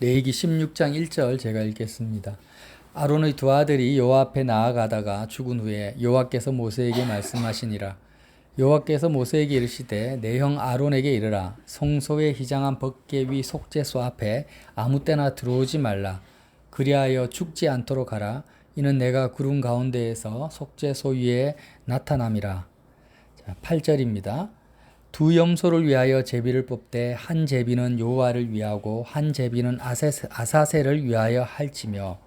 레위기 16장 1절 제가 읽겠습니다. 아론의 두 아들이 여호와 앞에 나아가다가 죽은 후에 여호와께서 모세에게 말씀하시니라. 여호와께서 모세에게 이르시되 내 형 아론에게 이르라. 성소의 휘장한 벗개 위 속죄소 앞에 아무 때나 들어오지 말라. 그리하여 죽지 않도록 하라. 이는 내가 구름 가운데에서 속죄소 위에 나타남이라. 8절입니다. 두 염소를 위하여 제비를 뽑되 한 제비는 여호와를 위하고 한 제비는 아사셀을 위하여 할지며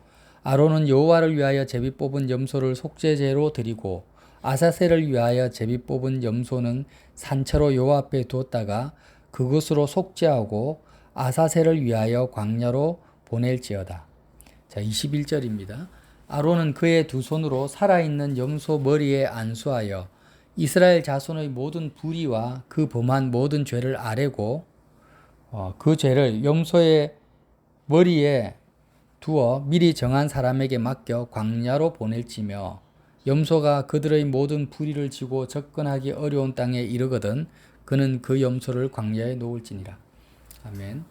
아론은 여호와를 위하여 제비 뽑은 염소를 속죄제로 드리고 아사셀을 위하여 제비 뽑은 염소는 산채로 여호와 앞에 두었다가 그것으로 속죄하고 아사셀을 위하여 광야로 보낼지어다. 자, 21절입니다. 아론은 그의 두 손으로 살아있는 염소 머리에 안수하여 이스라엘 자손의 모든 불의와 그 범한 모든 죄를 아뢰고 그 죄를 염소의 머리에 두어 미리 정한 사람에게 맡겨 광야로 보낼지며 염소가 그들의 모든 불의를 지고 접근하기 어려운 땅에 이르거든 그는 그 염소를 광야에 놓을지니라. 아멘.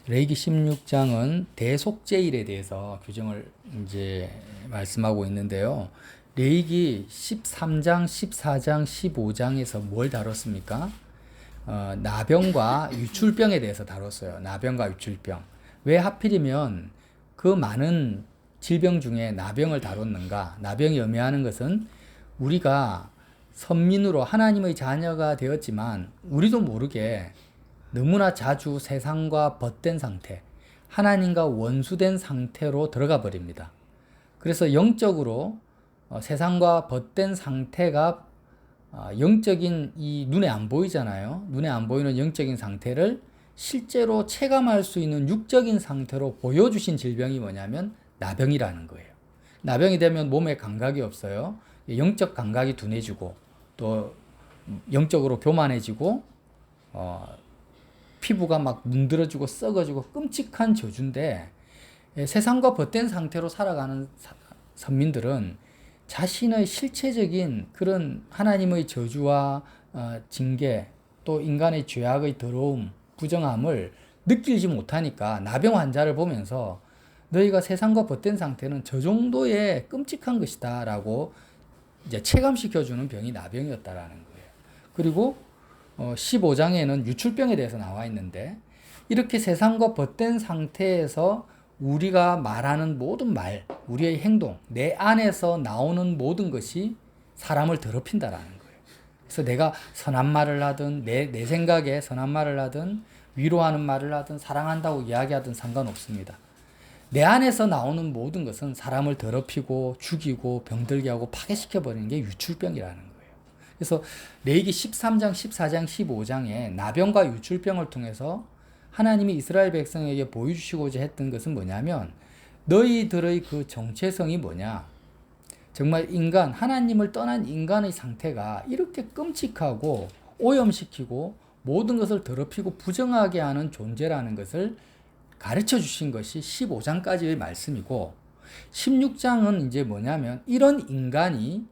레위기 16장은 대속죄일에 대해서 규정을 이제 말씀하고 있는데요. 레위기 13장, 14장, 15장에서 뭘 다뤘습니까? 나병과 유출병에 대해서 다뤘어요. 나병과 유출병. 왜 하필이면 그 많은 질병 중에 나병을 다뤘는가? 나병이 의미하는 것은 우리가 선민으로 하나님의 자녀가 되었지만 우리도 모르게 너무나 자주 세상과 벗된 상태, 하나님과 원수된 상태로 들어가 버립니다. 그래서 영적으로 세상과 벗된 상태가 영적인 이 눈에 안 보이잖아요. 눈에 안 보이는 영적인 상태를 실제로 체감할 수 있는 육적인 상태로 보여주신 질병이 뭐냐면 나병이라는 거예요. 나병이 되면 몸에 감각이 없어요. 영적 감각이 둔해지고 또 영적으로 교만해지고 피부가 막 문드러지고 썩어지고 끔찍한 저주인데 세상과 벗된 상태로 살아가는 선민들은 자신의 실체적인 그런 하나님의 저주와 징계 또 인간의 죄악의 더러움, 부정함을 느끼지 못하니까 나병 환자를 보면서 너희가 세상과 벗된 상태는 저 정도의 끔찍한 것이다 라고 이제 체감시켜주는 병이 나병이었다라는 거예요. 그리고 15장에는 유출병에 대해서 나와 있는데 이렇게 세상과 벗된 상태에서 우리가 말하는 모든 말, 우리의 행동, 내 안에서 나오는 모든 것이 사람을 더럽힌다라는 거예요. 그래서 내가 선한 말을 하든 내 생각에 선한 말을 하든 위로하는 말을 하든 사랑한다고 이야기하든 상관없습니다. 내 안에서 나오는 모든 것은 사람을 더럽히고 죽이고 병들게 하고 파괴시켜버리는 게 유출병이라는 거예요. 그래서 레위기 13장, 14장, 15장에 나병과 유출병을 통해서 하나님이 이스라엘 백성에게 보여주시고자 했던 것은 뭐냐면 너희들의 그 정체성이 뭐냐. 정말 인간, 하나님을 떠난 인간의 상태가 이렇게 끔찍하고 오염시키고 모든 것을 더럽히고 부정하게 하는 존재라는 것을 가르쳐 주신 것이 15장까지의 말씀이고 16장은 이제 뭐냐면 이런 인간이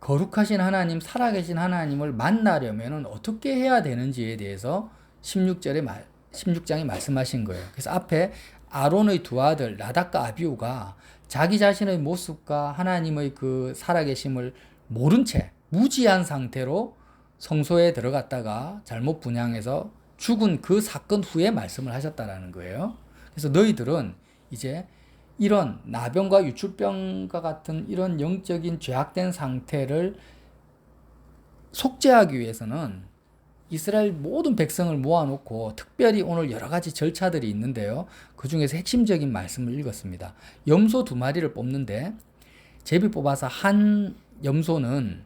거룩하신 하나님, 살아계신 하나님을 만나려면 어떻게 해야 되는지에 대해서 16장에 말씀하신 거예요. 그래서 앞에 아론의 두 아들 나답과 아비후가 자기 자신의 모습과 하나님의 그 살아계심을 모른 채 무지한 상태로 성소에 들어갔다가 잘못 분향해서 죽은 그 사건 후에 말씀을 하셨다라는 거예요. 그래서 너희들은 이제 이런 나병과 유출병과 같은 이런 영적인 죄악된 상태를 속죄하기 위해서는 이스라엘 모든 백성을 모아놓고 특별히 오늘 여러 가지 절차들이 있는데요. 그 중에서 핵심적인 말씀을 읽었습니다. 염소 2마리를 뽑는데 제비 뽑아서 한 염소는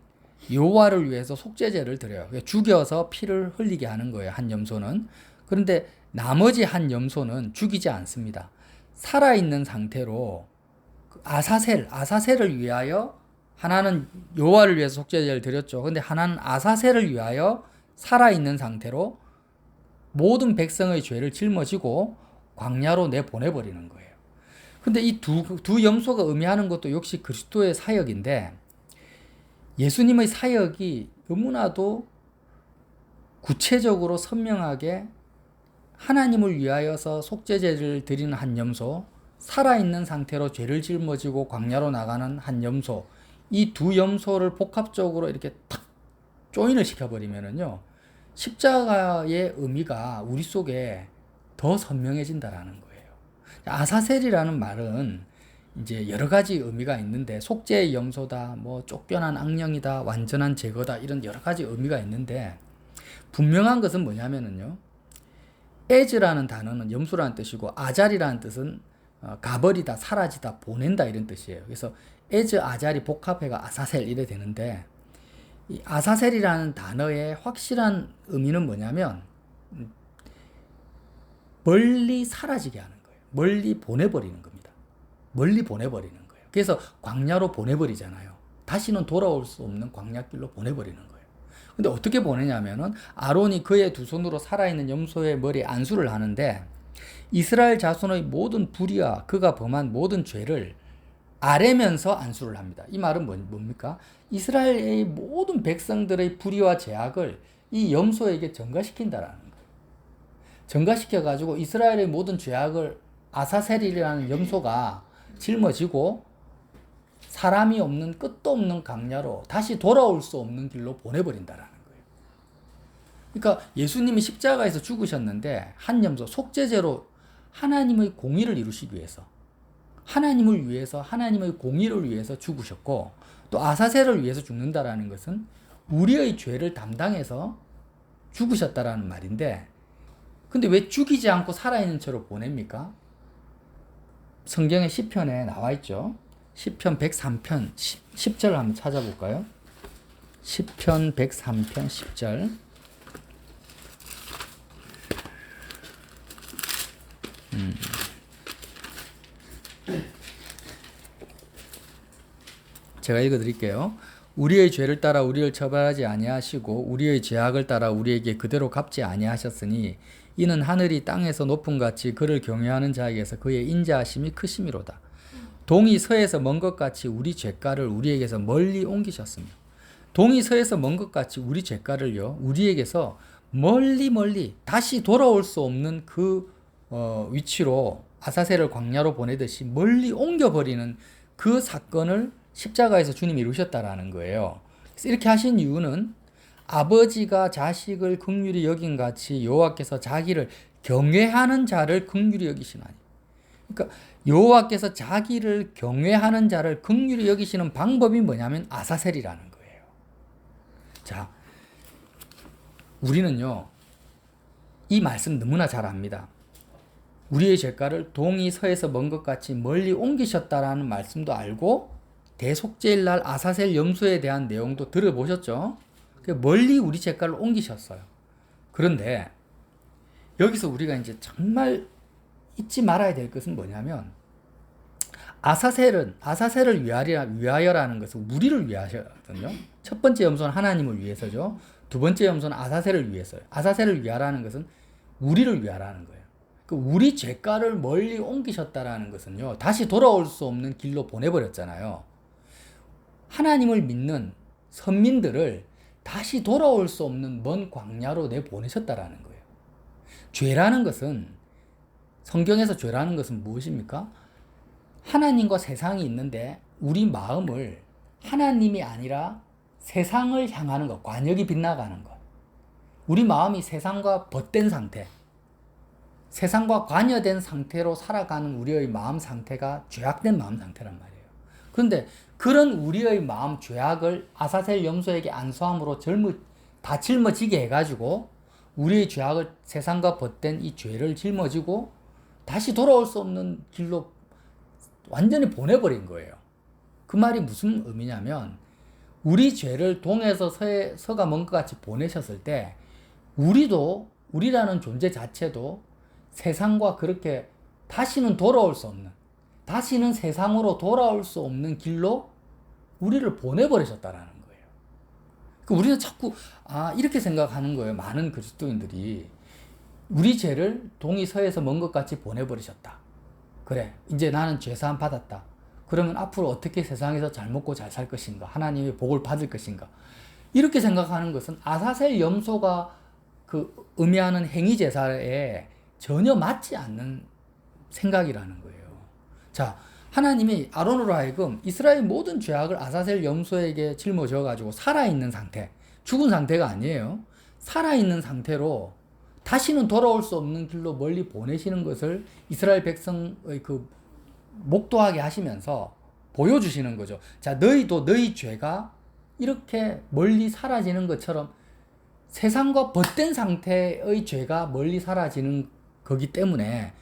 여호와를 위해서 속죄제를 드려요. 죽여서 피를 흘리게 하는 거예요. 한 염소는. 그런데 나머지 한 염소는 죽이지 않습니다. 살아있는 상태로 아사셀을 위하여 하나는 여호와를 위해서 속죄제를 드렸죠. 근데 하나는 아사셀을 위하여 살아있는 상태로 모든 백성의 죄를 짊어지고 광야로 내보내버리는 거예요. 근데 이 두 염소가 의미하는 것도 역시 그리스도의 사역인데 예수님의 사역이 너무나도 구체적으로 선명하게 하나님을 위하여서 속죄제를 드리는 한 염소, 살아있는 상태로 죄를 짊어지고 광야로 나가는 한 염소, 이 두 염소를 복합적으로 이렇게 탁 조인을 시켜버리면은요, 십자가의 의미가 우리 속에 더 선명해진다라는 거예요. 아사셀이라는 말은 이제 여러 가지 의미가 있는데, 속죄의 염소다, 뭐 쫓겨난 악령이다, 완전한 제거다, 이런 여러 가지 의미가 있는데, 분명한 것은 뭐냐면은요, 에즈라는 단어는 염소라는 뜻이고, 아잘이라는 뜻은 가버리다, 사라지다, 보낸다, 이런 뜻이에요. 그래서 에즈, 아잘이 복합해가 아사셀 이래 되는데, 이 아사셀이라는 단어의 확실한 의미는 뭐냐면 멀리 사라지게 하는 거예요. 멀리 보내버리는 겁니다. 멀리 보내버리는 거예요. 그래서 광야로 보내버리잖아요. 다시는 돌아올 수 없는 광야길로 보내버리는 거예요. 근데 어떻게 보내냐면은 아론이 그의 두 손으로 살아있는 염소의 머리에 안수를 하는데, 이스라엘 자손의 모든 불의와 그가 범한 모든 죄를 아뢰면서 안수를 합니다. 이 말은 뭡니까? 이스라엘의 모든 백성들의 불의와 죄악을 이 염소에게 전가시킨다라는 거예요. 전가시켜가지고 이스라엘의 모든 죄악을 아사셀이라는 염소가 짊어지고 사람이 없는 끝도 없는 광야로 다시 돌아올 수 없는 길로 보내버린다라는 거예요. 그러니까 예수님이 십자가에서 죽으셨는데 한 염소, 속죄제로 하나님의 공의를 이루시기 위해서, 하나님을 위해서, 하나님의 공의를 위해서 죽으셨고, 또 아사셀을 위해서 죽는다라는 것은 우리의 죄를 담당해서 죽으셨다라는 말인데, 근데 왜 죽이지 않고 살아있는 채로 보냅니까? 성경의 시편에 나와 있죠. 시편 103편 10절 한번 찾아볼까요? 시편 103편 10절. 제가 읽어드릴게요. 우리의 죄를 따라 우리를 처벌하지 아니하시고 우리의 죄악을 따라 우리에게 그대로 갚지 아니하셨으니 이는 하늘이 땅에서 높음 같이 그를 경외하는 자에게서 그의 인자하심이 크심이로다. 동이 서에서 먼 것 같이 우리 죄가를 우리에게서 멀리 옮기셨으며, 동이 서에서 먼 것 같이 우리 죄가를요 우리에게서 멀리 다시 돌아올 수 없는 그 위치로 아사셀을 광야로 보내듯이 멀리 옮겨버리는 그 사건을 십자가에서 주님이 이루셨다라는 거예요. 그래서 이렇게 하신 이유는 아버지가 자식을 긍휼히 여긴 같이 여호와께서 자기를 경외하는 자를 긍휼히 여기시나니. 그러니까 여호와께서 자기를 경외하는 자를 긍휼히 여기시는 방법이 뭐냐면 아사셀이라는 거예요. 자, 우리는요 이 말씀 너무나 잘 압니다. 우리의 죄가를 동이 서에서 먼 것 같이 멀리 옮기셨다라는 말씀도 알고, 대속죄일 날 아사셀 염소에 대한 내용도 들어보셨죠? 멀리 우리 죄가를 옮기셨어요. 그런데 여기서 우리가 이제 정말 잊지 말아야 될 것은 뭐냐면, 아사셀을 위하여라는 것은 우리를 위하여거든요. 첫 번째 염소는 하나님을 위해서죠. 두 번째 염소는 아사셀을 위해서요. 아사셀을 위하라는 것은 우리를 위하라는 거예요. 우리 죄가를 멀리 옮기셨다라는 것은요, 다시 돌아올 수 없는 길로 보내버렸잖아요. 하나님을 믿는 선민들을 다시 돌아올 수 없는 먼 광야로 내보내셨다라는 거예요. 죄라는 것은, 성경에서 죄라는 것은 무엇입니까? 하나님과 세상이 있는데 우리 마음을 하나님이 아니라 세상을 향하는 것, 관역이 빗나가는 것. 우리 마음이 세상과 벗된 상태, 세상과 관여된 상태로 살아가는 우리의 마음 상태가 죄악된 마음 상태란 말이에요. 그런데 그런 우리의 마음 죄악을 아사셀 염소에게 안수함으로 다 짊어지게 해가지고 우리의 죄악을, 세상과 벗된 이 죄를 짊어지고 다시 돌아올 수 없는 길로 완전히 보내버린 거예요. 그 말이 무슨 의미냐면, 우리 죄를 동에서 서가 먼 것 같이 보내셨을 때 우리라는 존재 자체도 세상과 그렇게 다시는 돌아올 수 없는, 다시는 세상으로 돌아올 수 없는 길로 우리를 보내버리셨다라는 거예요. 우리는 자꾸 이렇게 생각하는 거예요. 많은 그리스도인들이 우리 죄를 동이 서에서 먼 것 같이 보내버리셨다. 그래, 이제 나는 죄사함 받았다. 그러면 앞으로 어떻게 세상에서 잘 먹고 잘 살 것인가? 하나님의 복을 받을 것인가? 이렇게 생각하는 것은 아사셀 염소가 그 의미하는 행위 제사에 전혀 맞지 않는 생각이라는 거예요. 자, 하나님이 아론으로 하여금 이스라엘 모든 죄악을 아사셀 염소에게 짊어져 가지고 살아있는 상태, 죽은 상태가 아니에요. 살아있는 상태로 다시는 돌아올 수 없는 길로 멀리 보내시는 것을 이스라엘 백성의 그 목도하게 하시면서 보여주시는 거죠. 자, 너희도 너희 죄가 이렇게 멀리 사라지는 것처럼 세상과 벗된 상태의 죄가 멀리 사라지는 거기 때문에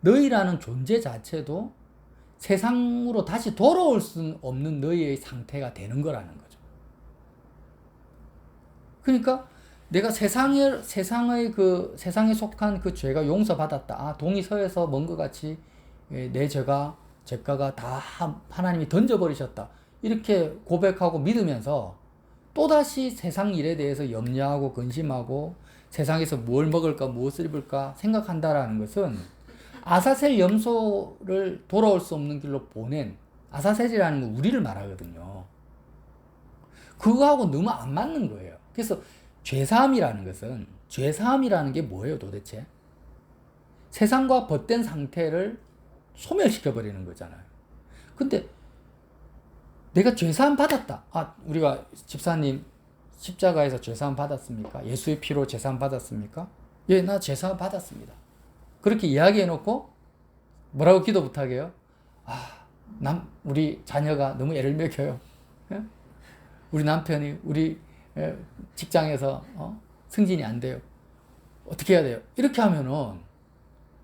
너희라는 존재 자체도 세상으로 다시 돌아올 수 없는 너희의 상태가 되는 거라는 거죠. 그러니까 내가 세상에 속한 그 죄가 용서받았다. 아, 동이 서에서 먼 것 같이 내 죄가가 다 하나님이 던져버리셨다. 이렇게 고백하고 믿으면서 또다시 세상 일에 대해서 염려하고 근심하고 세상에서 뭘 먹을까 무엇을 입을까 생각한다라는 것은 아사셀 염소를 돌아올 수 없는 길로 보낸, 아사셀이라는 건 우리를 말하거든요. 그거하고 너무 안 맞는 거예요. 그래서 죄사함이라는 게 뭐예요 도대체? 세상과 벗된 상태를 소멸시켜버리는 거잖아요. 근데 내가 죄사함 받았다. 아, 우리가 집사님 십자가에서 죄사함 받았습니까? 예수의 피로 죄사함 받았습니까? 예, 나 죄사함 받았습니다. 그렇게 이야기해놓고 뭐라고 기도 못하게요? 아, 우리 자녀가 너무 애를 먹여요. 예? 우리 남편이 우리 직장에서 승진이 안 돼요. 어떻게 해야 돼요? 이렇게 하면은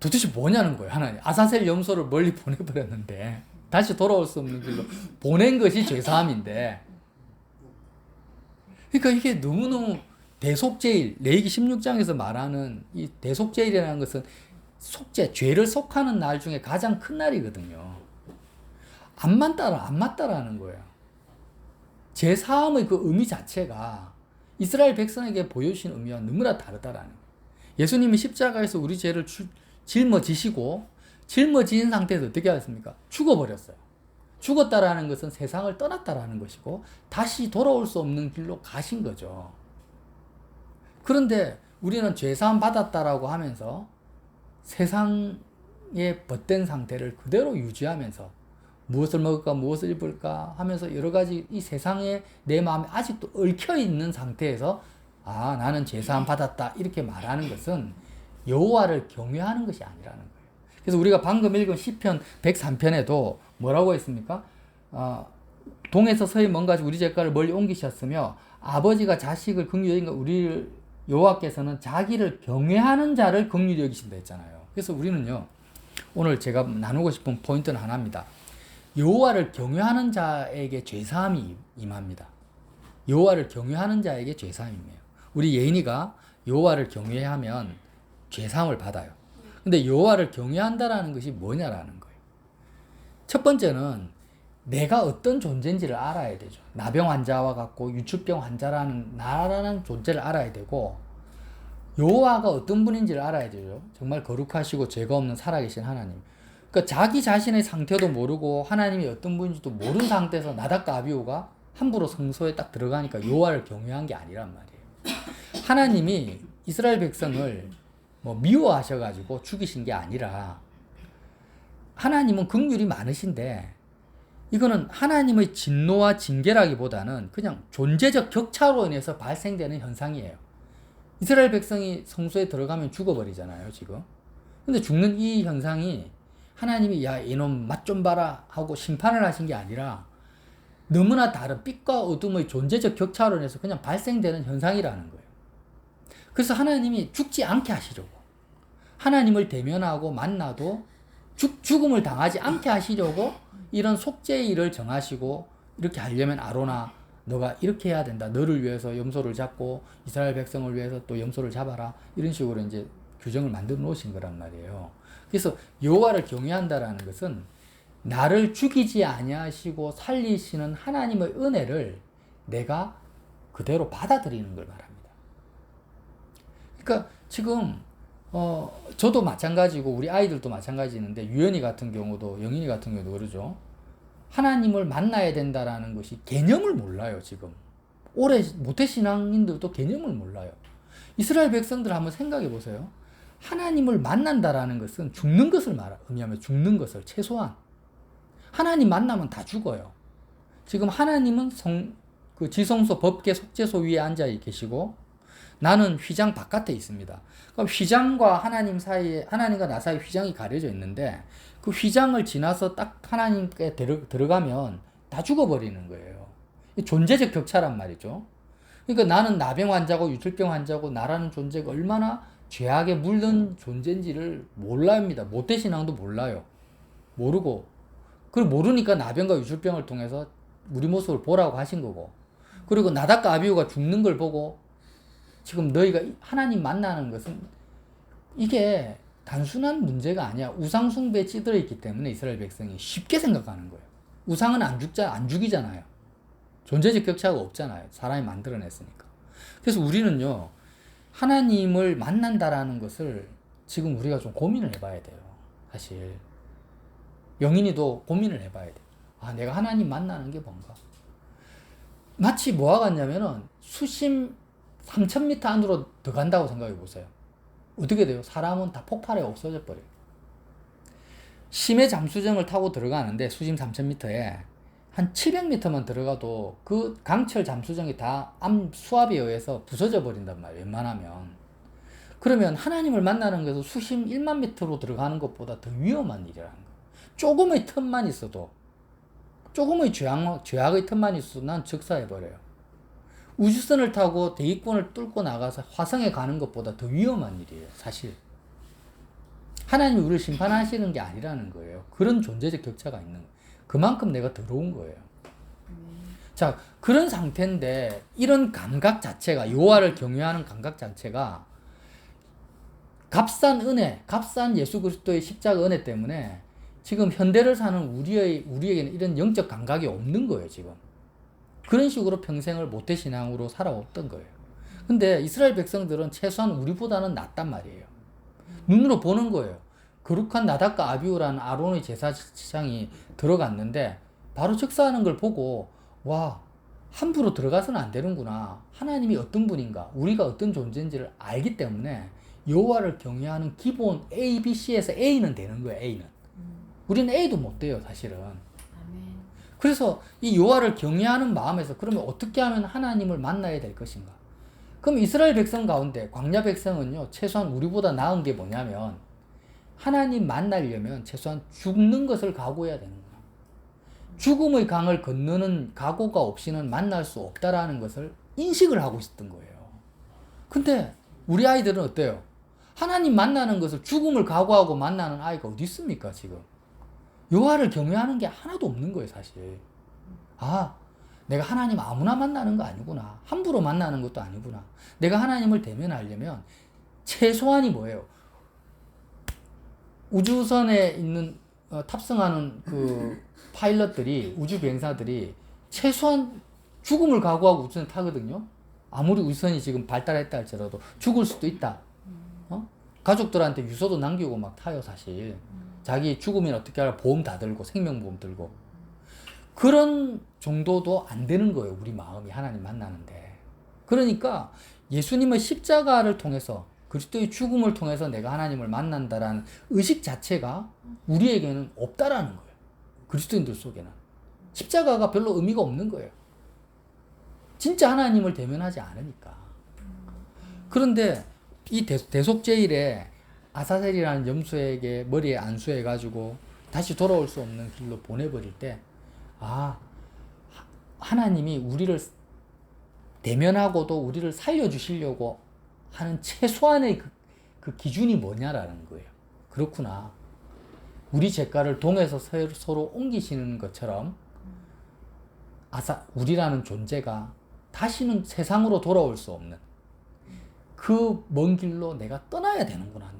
도대체 뭐냐는 거예요. 하나님 아사셀 염소를 멀리 보내버렸는데 다시 돌아올 수 없는 길로 보낸 것이 죄사함인데, 그러니까 이게 너무너무 대속죄일, 레위기 16장에서 말하는 이 대속죄일이라는 것은 죄를 속하는 날 중에 가장 큰 날이거든요. 안 맞다라는 거예요. 제사함의 그 의미 자체가 이스라엘 백성에게 보여주신 의미와 너무나 다르다라는 거예요. 예수님이 십자가에서 우리 죄를 짊어지시고 짊어진 상태에서 어떻게 하셨습니까? 죽어버렸어요. 죽었다라는 것은 세상을 떠났다라는 것이고 다시 돌아올 수 없는 길로 가신 거죠. 그런데 우리는 죄사함 받았다라고 하면서 세상에 벗된 상태를 그대로 유지하면서 무엇을 먹을까 무엇을 입을까 하면서 여러 가지 이 세상에 내 마음에 아직도 얽혀 있는 상태에서 아, 나는 죄사함 받았다 이렇게 말하는 것은 여호와를 경외하는 것이 아니라는 거예요. 그래서 우리가 방금 읽은 시편 103편에도 뭐라고 했습니까? 동에서 서에 먼 가지 우리 죄가를 멀리 옮기셨으며 아버지가 자식을 긍휼히 여긴 우리 여호와께서는 자기를 경외하는 자를 긍휼히 여기신다 했잖아요. 그래서 우리는요, 오늘 제가 나누고 싶은 포인트는 하나입니다. 여호와를 경외하는 자에게 죄사함이 임합니다. 여호와를 경외하는 자에게 죄사함이에요. 우리 예인이가 여호와를 경외하면 죄사함을 받아요. 근데 여호와를 경외한다라는 것이 뭐냐라는 거예요. 첫 번째는 내가 어떤 존재인지를 알아야 되죠. 나병 환자와 같고 유축병 환자라는 나라는 존재를 알아야 되고 여호와가 어떤 분인지를 알아야 되죠. 정말 거룩하시고 죄가 없는 살아계신 하나님. 그러니까 자기 자신의 상태도 모르고 하나님이 어떤 분인지도 모르는 상태에서 나답과 아비후가 함부로 성소에 딱 들어가니까 여호와를 경외한 게 아니란 말이에요. 하나님이 이스라엘 백성을 미워하셔가지고 죽이신 게 아니라 하나님은 긍휼이 많으신데 이거는 하나님의 진노와 징계라기보다는 그냥 존재적 격차로 인해서 발생되는 현상이에요. 이스라엘 백성이 성소에 들어가면 죽어버리잖아요, 지금. 근데 죽는 이 현상이 하나님이 야, 이놈 맛 좀 봐라 하고 심판을 하신 게 아니라 너무나 다른 빛과 어둠의 존재적 격차로 인해서 그냥 발생되는 현상이라는 거예요. 그래서 하나님이 죽지 않게 하시려고, 하나님을 대면하고 만나도 죽음을 당하지 않게 하시려고 이런 속죄일을 정하시고, 이렇게 하려면 아론아 너가 이렇게 해야 된다. 너를 위해서 염소를 잡고 이스라엘 백성을 위해서 또 염소를 잡아라. 이런 식으로 이제 규정을 만들어 놓으신 거란 말이에요. 그래서 여호와를 경외한다라는 것은 나를 죽이지 아니하시고 살리시는 하나님의 은혜를 내가 그대로 받아들이는 걸 말합니다. 그러니까 지금 저도 마찬가지고 우리 아이들도 마찬가지인데 유연이 같은 경우도 영인이 같은 경우도 그러죠. 하나님을 만나야 된다라는 것이 개념을 몰라요. 지금 오래 모태신앙인들도 개념을 몰라요. 이스라엘 백성들 한번 생각해 보세요. 하나님을 만난다라는 것은 죽는 것을 의미하며 죽는 것을 최소한 하나님 만나면 다 죽어요. 지금 하나님은 그 지성소 법계 속죄소 위에 앉아 계시고 나는 휘장 바깥에 있습니다. 그럼 휘장과 하나님 사이에 하나님과 나 사이 휘장이 가려져 있는데 그 휘장을 지나서 딱 하나님께 들어가면 다 죽어버리는 거예요. 존재적 격차란 말이죠. 그러니까 나는 나병 환자고 유출병 환자고 나라는 존재가 얼마나 죄악에 물든 존재인지를 몰라합니다. 모태신앙도 몰라요. 모르고. 그리고 모르니까 나병과 유출병을 통해서 우리 모습을 보라고 하신 거고. 그리고 나답과 아비후가 죽는 걸 보고 지금 너희가 하나님 만나는 것은 이게 단순한 문제가 아니야. 우상숭배에 찌들어 있기 때문에 이스라엘 백성이 쉽게 생각하는 거예요. 우상은 안 죽이잖아요. 존재적 격차가 없잖아요. 사람이 만들어냈으니까. 그래서 우리는요, 하나님을 만난다라는 것을 지금 우리가 좀 고민을 해봐야 돼요. 사실. 영인이도 고민을 해봐야 돼요. 아, 내가 하나님 만나는 게 뭔가. 마치 뭐와 같냐면은 수심 3,000m 안으로 들어간다고 생각해 보세요. 어떻게 돼요? 사람은 다 폭발해 없어져 버려요. 심해 잠수정을 타고 들어가는데 수심 3,000m에 한 700m만 들어가도 그 강철 잠수정이 다 수압에 의해서 부서져 버린단 말이에요. 웬만하면. 그러면 하나님을 만나는 것은 수심 1만 미터로 들어가는 것보다 더 위험한 일이라는 거예요. 조금의 틈만 있어도, 조금의 죄악의 틈만 있어도 난 즉사해버려요. 우주선을 타고 대기권을 뚫고 나가서 화성에 가는 것보다 더 위험한 일이에요. 사실. 하나님이 우리를 심판하시는 게 아니라는 거예요. 그런 존재적 격차가 있는 거예요. 그만큼 내가 더러운 거예요. 자, 그런 상태인데 이런 감각 자체가, 여호와를 경외하는 감각 자체가 값싼 은혜, 값싼 예수 그리스도의 십자가 은혜 때문에 지금 현대를 사는 우리에게는 이런 영적 감각이 없는 거예요, 지금. 그런 식으로 평생을 모태신앙으로 살아왔던 거예요. 근데 이스라엘 백성들은 최소한 우리보다는 낫단 말이에요. 눈으로 보는 거예요. 거룩한 나답과 아비후라는 아론의 제사장이 들어갔는데 바로 즉사하는 걸 보고 와, 함부로 들어가서는 안 되는구나. 하나님이 어떤 분인가, 우리가 어떤 존재인지를 알기 때문에 여호와를 경외하는 기본 A, B, C에서 A는 되는 거예요. A는. 우리는 A도 못 돼요, 사실은. 그래서 이 여호와를 경외하는 마음에서 그러면 어떻게 하면 하나님을 만나야 될 것인가? 그럼 이스라엘 백성 가운데 광야 백성은요, 최소한 우리보다 나은 게 뭐냐면 하나님 만나려면 최소한 죽는 것을 각오해야 되는구나. 죽음의 강을 건너는 각오가 없이는 만날 수 없다라는 것을 인식을 하고 있었던 거예요. 근데 우리 아이들은 어때요? 하나님 만나는 것을 죽음을 각오하고 만나는 아이가 어디 있습니까, 지금? 여호와를 경외하는 게 하나도 없는 거예요, 사실. 아, 내가 하나님 아무나 만나는 거 아니구나. 함부로 만나는 것도 아니구나. 내가 하나님을 대면하려면 최소한이 뭐예요? 우주선에 있는 탑승하는 그 파일럿들이, 우주 비행사들이 최소한 죽음을 각오하고 우주선을 타거든요. 아무리 우주선이 지금 발달했다 할지라도 죽을 수도 있다. 가족들한테 유서도 남기고 막 타요, 사실. 자기 죽으면 어떻게 하라 보험 다 들고, 생명보험 들고. 그런 정도도 안 되는 거예요, 우리 마음이 하나님 만나는데. 그러니까 예수님의 십자가를 통해서, 그리스도의 죽음을 통해서 내가 하나님을 만난다라는 의식 자체가 우리에게는 없다라는 거예요. 그리스도인들 속에는. 십자가가 별로 의미가 없는 거예요. 진짜 하나님을 대면하지 않으니까. 그런데 이 대속제일에 아사셀이라는 염소에게 머리에 안수해가지고 다시 돌아올 수 없는 길로 보내버릴 때, 아, 하나님이 우리를 대면하고도 우리를 살려주시려고 하는 최소한의 그 기준이 뭐냐라는 거예요. 그렇구나. 우리 죄가를 동에서 서로 옮기시는 것처럼 우리라는 존재가 다시는 세상으로 돌아올 수 없는 그 먼 길로 내가 떠나야 되는구나.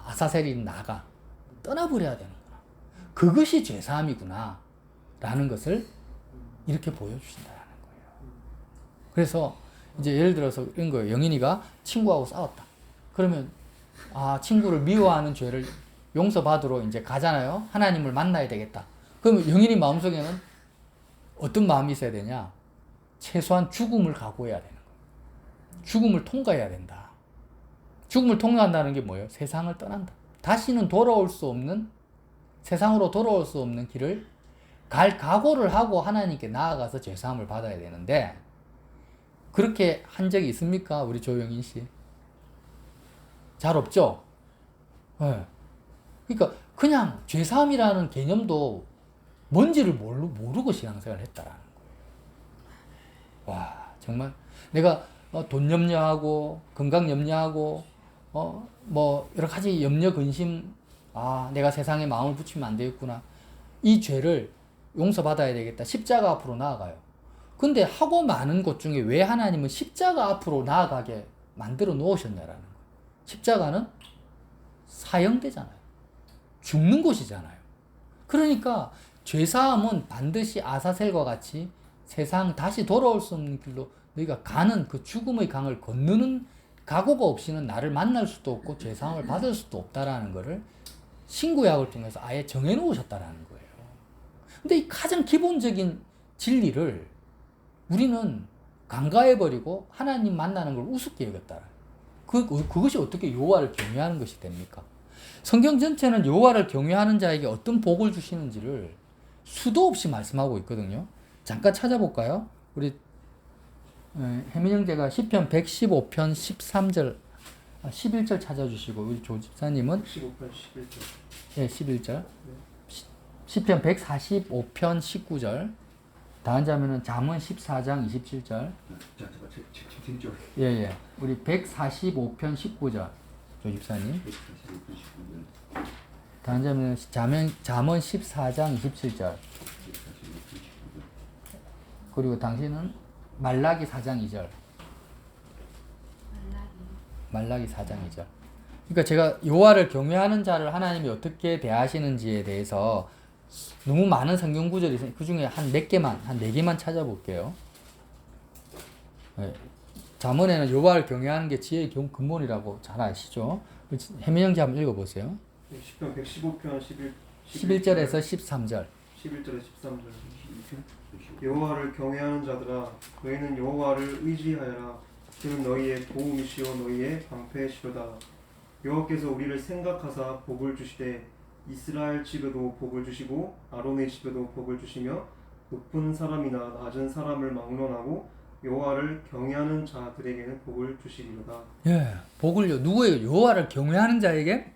아사셀인 나가 떠나버려야 되는구나. 그것이 죄사함이구나. 라는 것을 이렇게 보여주신다는 거예요. 그래서 이제 예를 들어서 이런 거예요. 영인이가 친구하고 싸웠다. 그러면 친구를 미워하는 죄를 용서받으러 이제 가잖아요. 하나님을 만나야 되겠다. 그러면 영인이 마음속에는 어떤 마음이 있어야 되냐? 최소한 죽음을 각오해야 되는 거예요. 죽음을 통과해야 된다. 죽음을 통과한다는 게 뭐예요? 세상을 떠난다. 다시는 세상으로 돌아올 수 없는 길을 갈 각오를 하고 하나님께 나아가서 죄사함을 받아야 되는데, 그렇게 한 적이 있습니까? 우리 조영인 씨? 잘 없죠? 네. 그러니까 그냥 죄사함이라는 개념도 뭔지를 모르고 신앙생활을 했다라는 거예요. 와, 정말 내가 돈 염려하고 건강 염려하고 뭐 여러 가지 염려 근심, 내가 세상에 마음을 붙이면 안 되겠구나, 이 죄를 용서받아야 되겠다, 십자가 앞으로 나아가요. 근데 하고 많은 것 중에 왜 하나님은 십자가 앞으로 나아가게 만들어 놓으셨냐라는 거예요. 십자가는 사형되잖아요. 죽는 곳이잖아요. 그러니까 죄사함은 반드시 아사셀과 같이 세상 다시 돌아올 수 없는 길로 너희가 가는 그 죽음의 강을 건너는 각오가 없이는 나를 만날 수도 없고 죄사함을 받을 수도 없다라는 것을 신구약을 통해서 아예 정해놓으셨다라는 거예요. 근데 이 가장 기본적인 진리를 우리는 간과해버리고 하나님 만나는 걸 우습게 여겼다. 그것이 어떻게 여호와를 경외하는 것이 됩니까? 성경 전체는 여호와를 경외하는 자에게 어떤 복을 주시는지를 수도 없이 말씀하고 있거든요. 잠깐 찾아볼까요? 우리 혜민 형제가 시편 115편 13절 11절 찾아주시고, 우리 조 집사님은 15편 11절. 예, 11절. 시편 145편 19절. 다음 자면은 잠언 14장 27절. 예. 우리 145편 19절. 조 집사님. 다음 자면은 잠언 14장 27절. 그리고 당신은 말라기 4장 2절. 말라기 4장 2절. 그러니까 제가 여호와를 경외하는 자를 하나님이 어떻게 대하시는지에 대해서 너무 많은 성경 구절이 있어요. 그 중에 한 네 개만 찾아볼게요. 네. 잠언에는 여호와를 경외하는 게 지혜의 근본이라고 잘 아시죠? 혜민 형제 한번 읽어보세요. 시편 115편 11절에서 13절. 11절에 13절. 여호와를 경외하는 자들아, 너희는 여호와를 의지하여라. 그는 너희의 도움이시오 너희의 방패시로다. 여호와께서 우리를 생각하사 복을 주시되 이스라엘 집에도 복을 주시고 아론의 집에도 복을 주시며 높은 사람이나 낮은 사람을 막론하고 여호와를 경외하는 자들에게는 복을 주시리로다. 예, 복을요. 누구예요? 여호와를 경외하는 자에게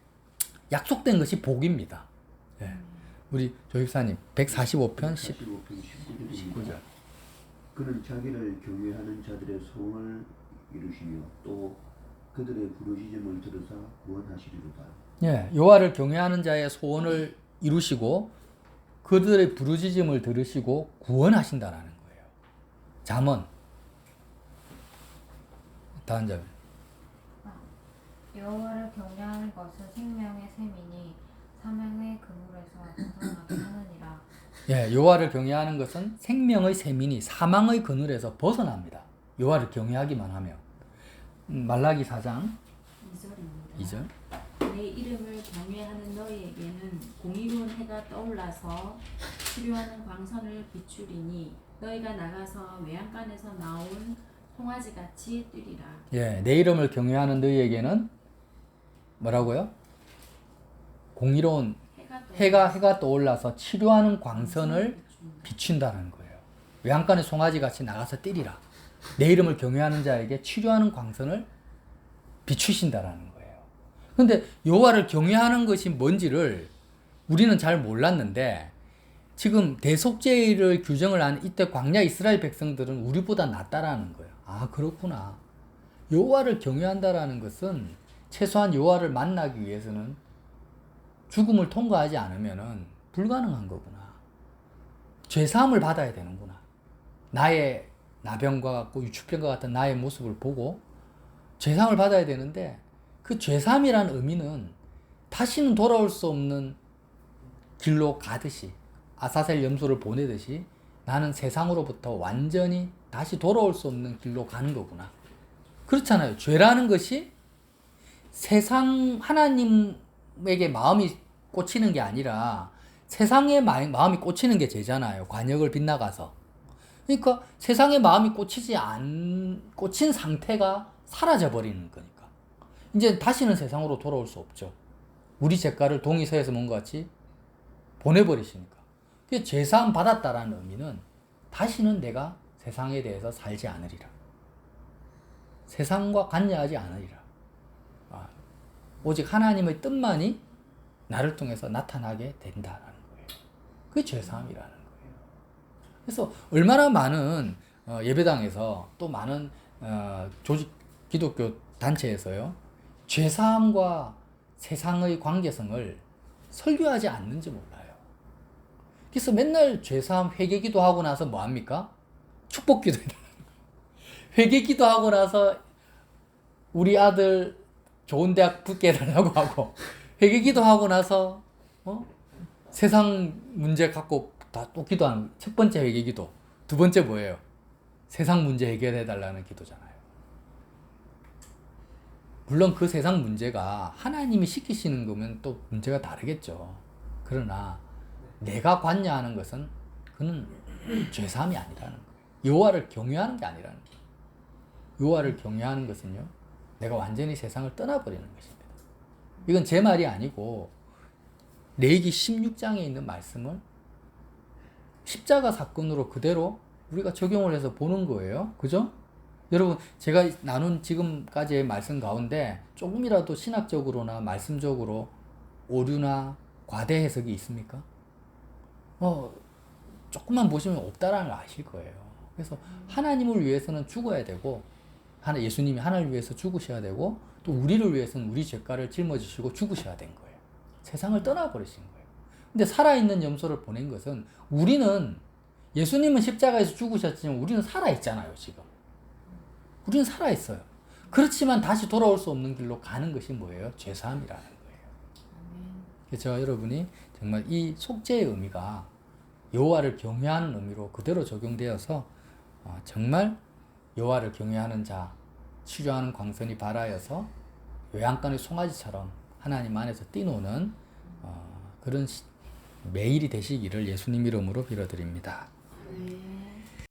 약속된 것이 복입니다. 예. 우리 조입사님 145편 19절. 그는 자기를 경외하는 자들의 소원을 이루시며 또 그들의 부르짖음을 들으사 구원하시리로다. 예, 여호와를 경외하는 자의 소원을 이루시고 그들의 부르짖음을 들으시고 구원하신다라는 거예요. 잠언. 다음 절. 여호와를 경외하는 것은 생명의 셈이니 사망의 그물에서 벗어나게 하느니라. 예, 여호와를 경외하는 것은 생명의 셈이니 사망의 그늘에서 벗어납니다. 여호와를 경외하기만 하면. 말라기 4장 2절. 내 이름을 경외하는 너희에게는 공의로운 해가 떠올라서 치료하는 광선을 비추리니 너희가 나가서 외양간에서 나온 송아지같이 뛰리라. 예, 내 이름을 경외하는 너희에게는 뭐라고요? 공의로운 해가 떠올라서 치료하는 광선을 비춘다는 거예요. 외양간의 송아지같이 나가서 뛰리라. 내 이름을 경외하는 자에게 치료하는 광선을 비추신다라는 거예요. 근데 여호와를 경외하는 것이 뭔지를 우리는 잘 몰랐는데, 지금 대속죄를 규정을 한 이때 광야 이스라엘 백성들은 우리보다 낫다라는 거예요. 아, 그렇구나. 여호와를 경외한다라는 것은 최소한 여호와를 만나기 위해서는 죽음을 통과하지 않으면은 불가능한 거구나. 죄사함을 받아야 되는구나. 나의 나병과 같고 유추병과 같은 나의 모습을 보고 죄사함을 받아야 되는데, 그 죄사함이라는 의미는 다시는 돌아올 수 없는 길로 가듯이, 아사셀 염소를 보내듯이 나는 세상으로부터 완전히 다시 돌아올 수 없는 길로 가는 거구나. 그렇잖아요. 죄라는 것이 세상 하나님에게 마음이 꽂히는 게 아니라 세상에 마음이 꽂히는 게 죄잖아요. 관역을 빗나가서. 그러니까 세상에 마음이 꽂힌 상태가 사라져 버리는 거니까. 이제 다시는 세상으로 돌아올 수 없죠. 우리 죄가를 동의서에서 뭔것 같이 보내버리시니까. 그 죄사함 받았다라는 의미는 다시는 내가 세상에 대해서 살지 않으리라. 세상과 관여하지 않으리라. 오직 하나님의 뜻만이 나를 통해서 나타나게 된다라는 거예요. 그게 죄사함이라는 거예요. 그래서 얼마나 많은 예배당에서 또 많은 조직 기독교 단체에서요, 죄사함과 세상의 관계성을 설교하지 않는지 몰라요. 그래서 맨날 죄사함 회개기도 하고 나서 뭐 합니까? 축복기도 해달라는 거예요. 회개기도 하고 나서 우리 아들 좋은 대학 붙게 해달라고 하고, 회개기도 하고 나서 세상 문제 갖고 다 또 기도하는, 첫 번째 회개기도, 두 번째 뭐예요? 세상 문제 해결해달라는 기도잖아요. 물론 그 세상 문제가 하나님이 시키시는 거면 또 문제가 다르겠죠. 그러나 내가 관여하는 것은 그는 죄사함이 아니라는 거예요. 여호와를 경외하는 게 아니라는 거예요. 여호와를 경외하는 것은요, 내가 완전히 세상을 떠나버리는 것입니다. 이건 제 말이 아니고 레위기 16장에 있는 말씀을 십자가 사건으로 그대로 우리가 적용을 해서 보는 거예요. 그죠? 여러분, 제가 나눈 지금까지의 말씀 가운데 조금이라도 신학적으로나 말씀적으로 오류나 과대 해석이 있습니까? 조금만 보시면 없다라는 걸 아실 거예요. 그래서 하나님을 위해서는 죽어야 되고, 예수님이 하나님을 위해서 죽으셔야 되고, 또 우리를 위해서는 우리 죄가를 짊어지시고 죽으셔야 된 거예요. 세상을 떠나버리신 거예요. 근데 살아있는 염소를 보낸 것은, 우리는, 예수님은 십자가에서 죽으셨지만 우리는 살아있잖아요, 지금. 우리는 살아있어요. 그렇지만 다시 돌아올 수 없는 길로 가는 것이 뭐예요? 죄사함이라는 거예요. 그래서 여러분이 정말 이 속죄의 의미가 여호와를 경외하는 의미로 그대로 적용되어서 정말 여호와를 경외하는 자, 치료하는 광선이 발하여서 외양간의 송아지처럼 하나님 안에서 뛰노는 그런 매일이 되시기를 예수님 이름으로 빌어드립니다. 네.